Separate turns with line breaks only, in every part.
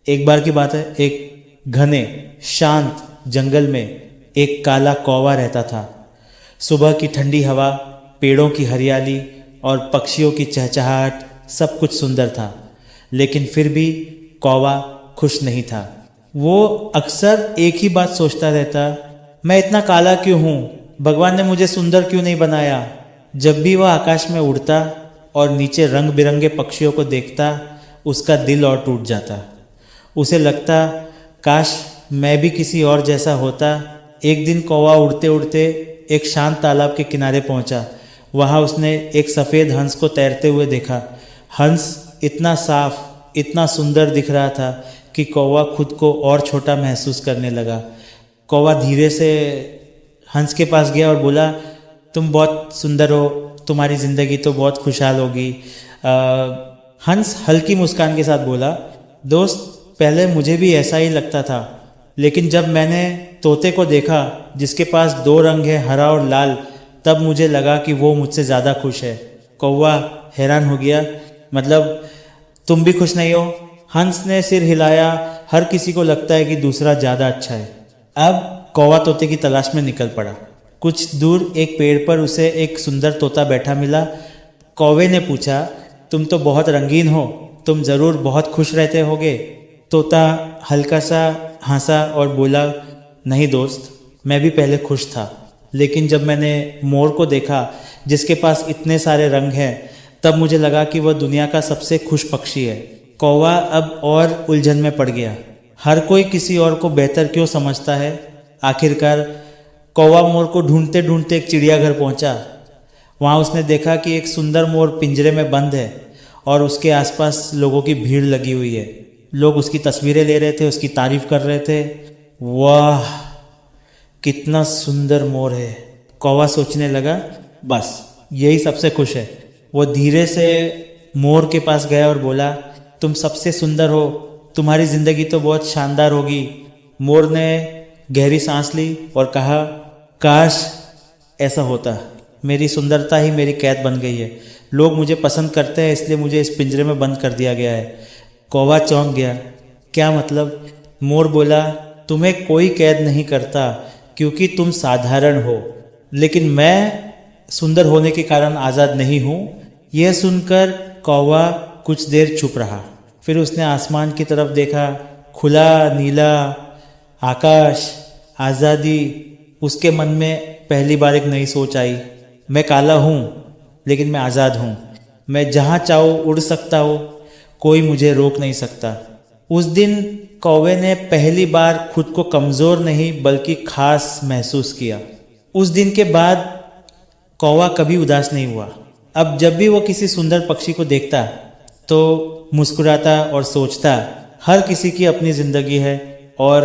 एक बार की बात है, एक घने शांत जंगल में एक काला कौवा रहता था। सुबह की ठंडी हवा, पेड़ों की हरियाली और पक्षियों की चहचहाहट सब कुछ सुंदर था, लेकिन फिर भी कौवा खुश नहीं था। वो अक्सर एक ही बात सोचता रहता, मैं इतना काला क्यों हूँ? भगवान ने मुझे सुंदर क्यों नहीं बनाया? जब भी वह आकाश में उड़ता और नीचे रंग बिरंगे पक्षियों को देखता, उसका दिल और टूट जाता। उसे लगता, काश मैं भी किसी और जैसा होता। एक दिन कौवा उड़ते उड़ते एक शांत तालाब के किनारे पहुंचा। वहां उसने एक सफ़ेद हंस को तैरते हुए देखा। हंस इतना साफ, इतना सुंदर दिख रहा था कि कौवा खुद को और छोटा महसूस करने लगा। कौवा धीरे से हंस के पास गया और बोला, तुम बहुत सुंदर हो, तुम्हारी ज़िंदगी तो बहुत खुशहाल होगी। हंस हल्की मुस्कान के साथ बोला, दोस्त, पहले मुझे भी ऐसा ही लगता था, लेकिन जब मैंने तोते को देखा जिसके पास दो रंग है, हरा और लाल, तब मुझे लगा कि वो मुझसे ज़्यादा खुश है। कौवा हैरान हो गया, मतलब तुम भी खुश नहीं हो? हंस ने सिर हिलाया। हर किसी को लगता है कि दूसरा ज़्यादा अच्छा है। अब कौवा तोते की तलाश में निकल पड़ा। कुछ दूर एक पेड़ पर उसे एक सुंदर तोता बैठा मिला। कौवे ने पूछा, तुम तो बहुत रंगीन हो, तुम ज़रूर बहुत खुश रहते होगे। तोता हल्का सा हंसा और बोला, नहीं दोस्त, मैं भी पहले खुश था, लेकिन जब मैंने मोर को देखा जिसके पास इतने सारे रंग हैं, तब मुझे लगा कि वह दुनिया का सबसे खुश पक्षी है। कौवा अब और उलझन में पड़ गया। हर कोई किसी और को बेहतर क्यों समझता है? आखिरकार कौवा मोर को ढूंढते ढूंढते एक चिड़ियाघर पहुंचा। वहां उसने देखा कि एक सुंदर मोर पिंजरे में बंद है और उसके आसपास लोगों की भीड़ लगी हुई है। लोग उसकी तस्वीरें ले रहे थे, उसकी तारीफ कर रहे थे। वाह, कितना सुंदर मोर है, कौवा सोचने लगा, बस यही सबसे खुश है। वो धीरे से मोर के पास गया और बोला, तुम सबसे सुंदर हो, तुम्हारी ज़िंदगी तो बहुत शानदार होगी। मोर ने गहरी सांस ली और कहा, काश ऐसा होता, मेरी सुंदरता ही मेरी कैद बन गई है। लोग मुझे पसंद करते हैं, इसलिए मुझे इस पिंजरे में बंद कर दिया गया है। कौवा चौंक गया, क्या मतलब? मोर बोला, तुम्हें कोई कैद नहीं करता क्योंकि तुम साधारण हो, लेकिन मैं सुंदर होने के कारण आज़ाद नहीं हूँ। यह सुनकर कौवा कुछ देर चुप रहा। फिर उसने आसमान की तरफ देखा। खुला नीला आकाश, आज़ादी। उसके मन में पहली बार एक नई सोच आई, मैं काला हूँ लेकिन मैं आज़ाद हूँ। मैं जहाँ चाहूँ उड़ सकता हूँ, कोई मुझे रोक नहीं सकता। उस दिन कौवे ने पहली बार खुद को कमज़ोर नहीं बल्कि खास महसूस किया। उस दिन के बाद कौवा कभी उदास नहीं हुआ। अब जब भी वो किसी सुंदर पक्षी को देखता तो मुस्कुराता और सोचता, हर किसी की अपनी ज़िंदगी है और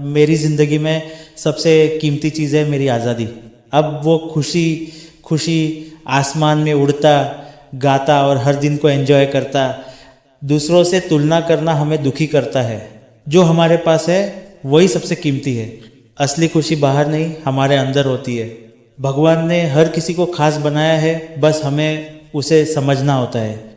मेरी ज़िंदगी में सबसे कीमती चीज़ है मेरी आज़ादी। अब वो खुशी खुशी आसमान में उड़ता, गाता और हर दिन को एंजॉय करता। दूसरों से तुलना करना हमें दुखी करता है। जो हमारे पास है वही सबसे कीमती है। असली खुशी बाहर नहीं, हमारे अंदर होती है। भगवान ने हर किसी को खास बनाया है, बस हमें उसे समझना होता है।